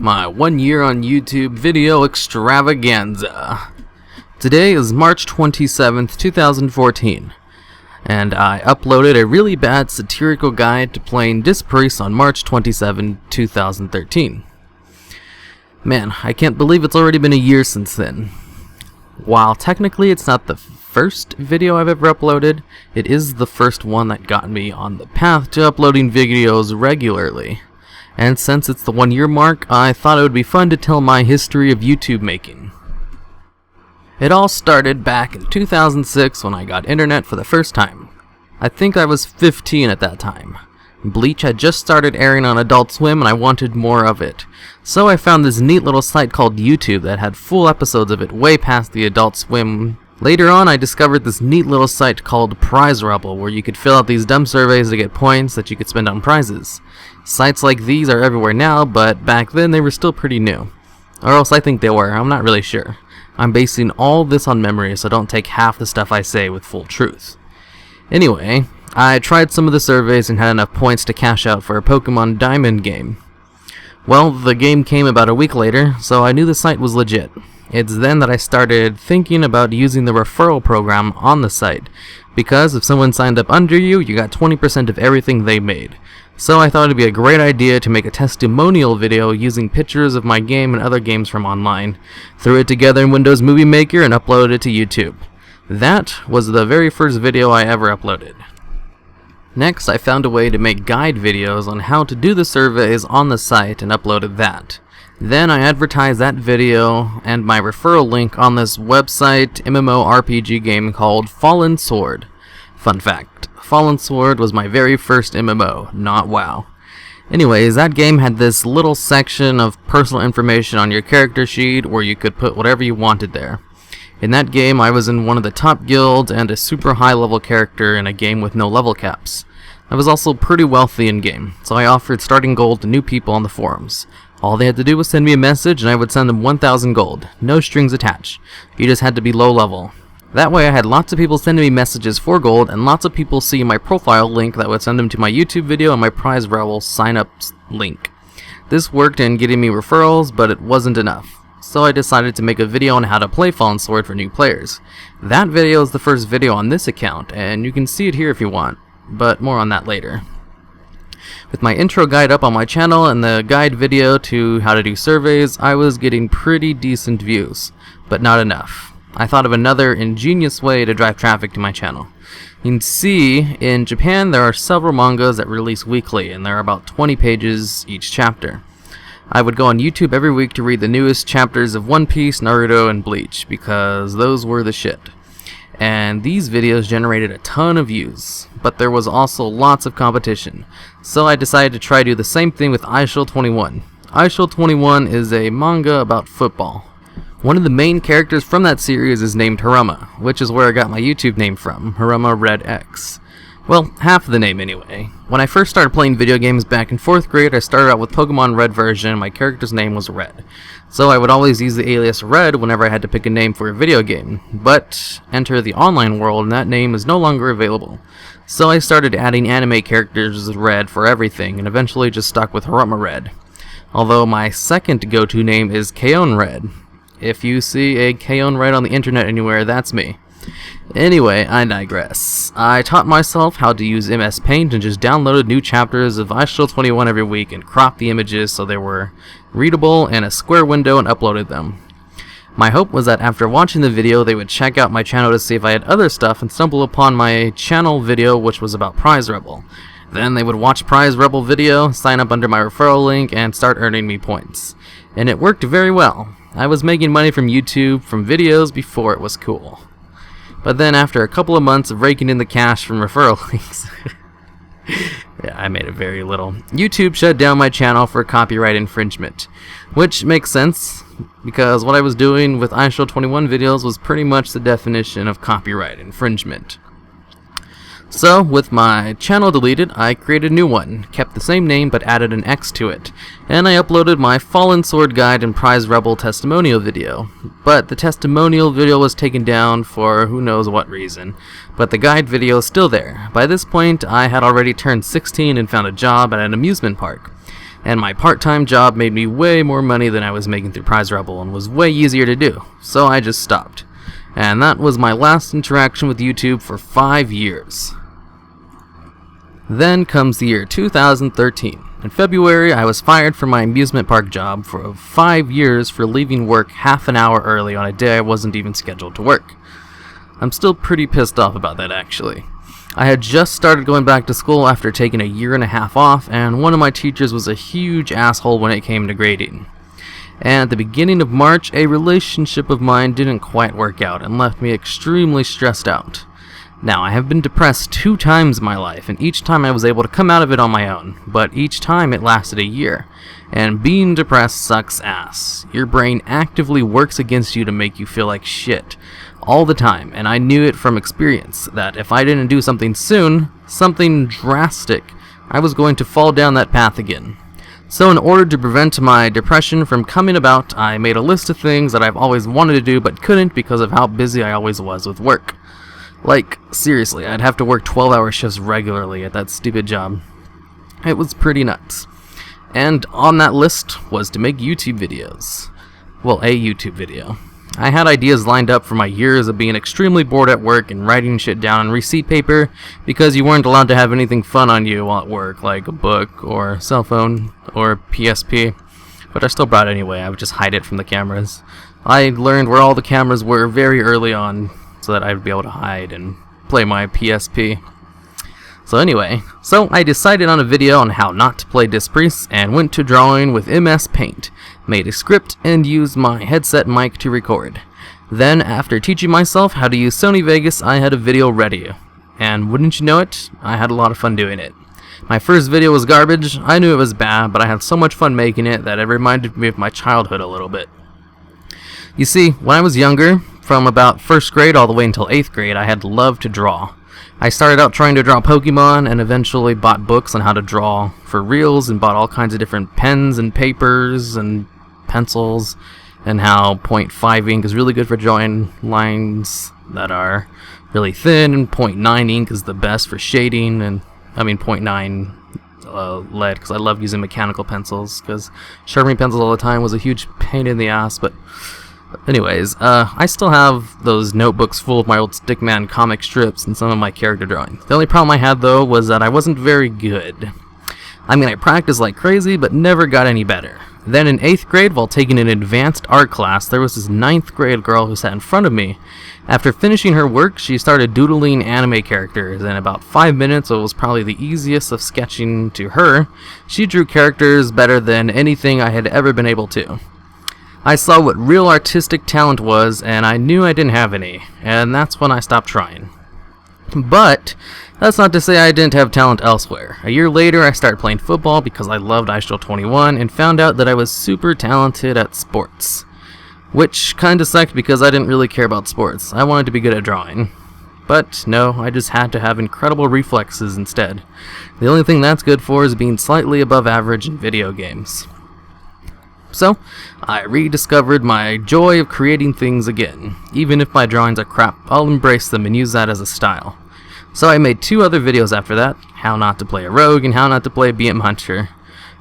my 1 year on YouTube video extravaganza. Today is March 27th, 2014, and I uploaded a really bad satirical guide to playing Disc Priest on March 27, 2013. Man, I can't believe it's already been a year since then. While technically it's not the first video I've ever uploaded, it is the first one that got me on the path to uploading videos regularly. And since it's the 1 year mark, I thought it would be fun to tell my history of YouTube making. It all started back in 2006 when I got internet for the first time. I think I was 15 at that time. Bleach had just started airing on Adult Swim and I wanted more of it. So I found this neat little site called YouTube that had full episodes of it way past the Adult Swim. Later on, I discovered this neat little site called Prize Rebel, where you could fill out these dumb surveys to get points that you could spend on prizes. Sites like these are everywhere now, but back then they were still pretty new. Or else I think they were, I'm not really sure. I'm basing all this on memory, so don't take half the stuff I say with full truth. Anyway, I tried some of the surveys and had enough points to cash out for a Pokemon Diamond game. Well, the game came about a week later, so I knew the site was legit. It's then that I started thinking about using the referral program on the site, because if someone signed up under you, you got 20% of everything they made. So I thought it'd be a great idea to make a testimonial video using pictures of my game and other games from online, threw it together in Windows Movie Maker and uploaded it to YouTube. That was the very first video I ever uploaded. Next, I found a way to make guide videos on how to do the surveys on the site and uploaded that. Then I advertised that video and my referral link on this website MMORPG game called Fallen Sword. Fun fact, Fallen Sword was my very first MMO, not WoW. Anyways, that game had this little section of personal information on your character sheet where you could put whatever you wanted there. In that game, I was in one of the top guilds and a super high level character in a game with no level caps. I was also pretty wealthy in game, so I offered starting gold to new people on the forums. All they had to do was send me a message and I would send them 1,000 gold. No strings attached. You just had to be low level. That way I had lots of people sending me messages for gold and lots of people see my profile link that would send them to my YouTube video and my Prize Rebel sign up link. This worked in getting me referrals, but it wasn't enough. So I decided to make a video on how to play Fallen Sword for new players. That video is the first video on this account, and you can see it here if you want, but more on that later. With my intro guide up on my channel and the guide video to how to do surveys, I was getting pretty decent views, but not enough. I thought of another ingenious way to drive traffic to my channel. You can see, in Japan there are several mangas that release weekly, and there are about 20 pages each chapter. I would go on YouTube every week to read the newest chapters of One Piece, Naruto, and Bleach, because those were the shit. And these videos generated a ton of views, but there was also lots of competition. So I decided to try to do the same thing with IonlyPlayTinker. IonlyPlayTinker is a manga about football. One of the main characters from that series is named Haruma, which is where I got my YouTube name from, Haruma Red X. Well, half of the name anyway. When I first started playing video games back in 4th grade, I started out with Pokemon Red version, and my character's name was Red. So I would always use the alias Red whenever I had to pick a name for a video game. But enter the online world and that name is no longer available. So I started adding anime characters as Red for everything, and eventually just stuck with Haruma Red. Although my second go-to name is Kaon Red. If you see a Kaon Red on the internet anywhere, that's me. Anyway, I digress. I taught myself how to use MS Paint and just downloaded new chapters of IonlyPlayTinker every week and cropped the images so they were readable in a square window and uploaded them. My hope was that after watching the video they would check out my channel to see if I had other stuff and stumble upon my channel video, which was about Prize Rebel. Then they would watch Prize Rebel video, sign up under my referral link, and start earning me points. And it worked very well. I was making money from YouTube from videos before it was cool. But then after a couple of months of raking in the cash from referral links, yeah, I made it very little, YouTube shut down my channel for copyright infringement. Which makes sense, because what I was doing with IonlyPlayTinker videos was pretty much the definition of copyright infringement. So, with my channel deleted, I created a new one, kept the same name but added an X to it, and I uploaded my Fallen Sword Guide and Prize Rebel testimonial video. But the testimonial video was taken down for who knows what reason, but the guide video is still there. By this point, I had already turned 16 and found a job at an amusement park. and my part-time job made me way more money than I was making through Prize Rebel and was way easier to do, so I just stopped. And that was my last interaction with YouTube for 5 years. Then comes the year 2013. In February, I was fired from my amusement park job for 5 years for leaving work half an hour early on a day I wasn't even scheduled to work. I'm still pretty pissed off about that, actually. I had just started going back to school after taking a year and a half off, and one of my teachers was a huge asshole when it came to grading. And at the beginning of March, a relationship of mine didn't quite work out and left me extremely stressed out. Now, I have been depressed 2 times in my life, and each time I was able to come out of it on my own, but each time it lasted a year. And being depressed sucks ass. Your brain actively works against you to make you feel like shit all the time, and I knew it from experience that if I didn't do something soon, something drastic, I was going to fall down that path again. So in order to prevent my depression from coming about, I made a list of things that I've always wanted to do but couldn't because of how busy I always was with work. Like, seriously, I'd have to work 12-hour shifts regularly at that stupid job. It was pretty nuts. And on that list was to make YouTube videos. Well, a YouTube video. I had ideas lined up for my years of being extremely bored at work and writing shit down on receipt paper because you weren't allowed to have anything fun on you while at work, like a book or cell phone or PSP. But I still brought it anyway. I would just hide it from the cameras. I learned where all the cameras were very early on so that I'd be able to hide and play my PSP. So anyway, I decided on a video on how not to play Disc Priest and went to drawing with MS Paint, made a script, and used my headset mic to record. Then, after teaching myself how to use Sony Vegas, I had a video ready. And wouldn't you know it, I had a lot of fun doing it. My first video was garbage. I knew it was bad, but I had so much fun making it that it reminded me of my childhood a little bit. You see, when I was younger, from about 1st grade all the way until 8th grade, I had loved to draw. I started out trying to draw Pokemon and eventually bought books on how to draw for reals and bought all kinds of different pens and papers and pencils and how 0.5 ink is really good for drawing lines that are really thin, and 0.9 ink is the best for shading, and I mean 0.9 lead because I love using mechanical pencils because sharpening pencils all the time was a huge pain in the ass. But anyways, I still have those notebooks full of my old Stickman comic strips and some of my character drawings. The only problem I had, though, was that I wasn't very good. I mean, I practiced like crazy, but never got any better. Then in 8th grade, while taking an advanced art class, there was this 9th grade girl who sat in front of me. After finishing her work, she started doodling anime characters. In about 5 minutes, it was probably the easiest of sketching to her. She drew characters better than anything I had ever been able to. I saw what real artistic talent was, and I knew I didn't have any, and that's when I stopped trying. But that's not to say I didn't have talent elsewhere. A year later, I started playing football because I loved Ice 21 and found out that I was super talented at sports. Which kinda sucked because I didn't really care about sports. I wanted to be good at drawing. But no, I just had to have incredible reflexes instead. The only thing that's good for is being slightly above average in video games. So, I rediscovered my joy of creating things again. Even if my drawings are crap, I'll embrace them and use that as a style. So I made 2 other videos after that, how not to play a rogue and how not to play a BM Hunter.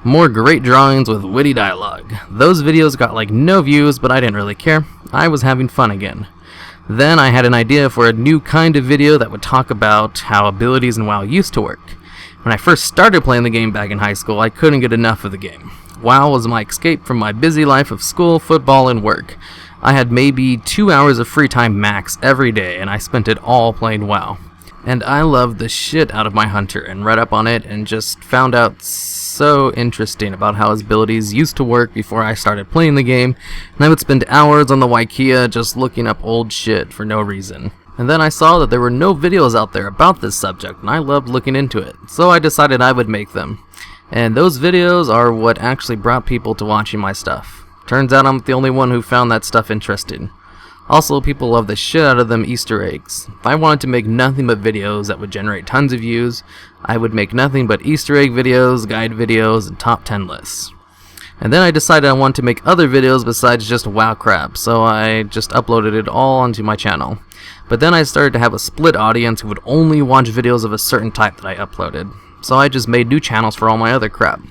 More great drawings with witty dialogue. Those videos got like no views, but I didn't really care. I was having fun again. Then I had an idea for a new kind of video that would talk about how abilities in WoW used to work. When I first started playing the game back in high school, I couldn't get enough of the game. WoW was my escape from my busy life of school, football, and work. I had maybe 2 hours of free time max every day, and I spent it all playing WoW. And I loved the shit out of my hunter and read up on it and just found out so interesting about how his abilities used to work before I started playing the game, and I would spend hours on the Wikia just looking up old shit for no reason. And then I saw that there were no videos out there about this subject, and I loved looking into it, so I decided I would make them. And those videos are what actually brought people to watching my stuff. Turns out I'm the only one who found that stuff interesting. Also, people love the shit out of them Easter eggs. If I wanted to make nothing but videos that would generate tons of views, I would make nothing but Easter egg videos, guide videos, and top 10 lists. And then I decided I wanted to make other videos besides just WoW crap, so I just uploaded it all onto my channel. But then I started to have a split audience who would only watch videos of a certain type that I uploaded. So I just made new channels for all my other crap.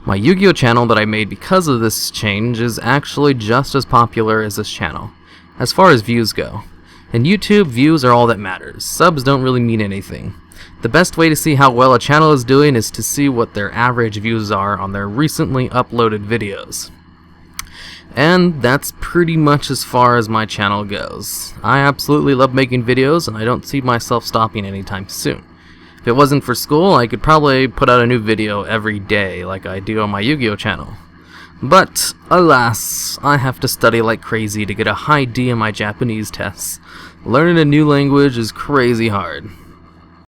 My Yu-Gi-Oh channel that I made because of this change is actually just as popular as this channel, as far as views go. In YouTube, views are all that matters. Subs don't really mean anything. The best way to see how well a channel is doing is to see what their average views are on their recently uploaded videos. And that's pretty much as far as my channel goes. I absolutely love making videos, and I don't see myself stopping anytime soon. If it wasn't for school, I could probably put out a new video every day like I do on my Yu-Gi-Oh channel. But, alas, I have to study like crazy to get a high D in my Japanese tests. Learning a new language is crazy hard.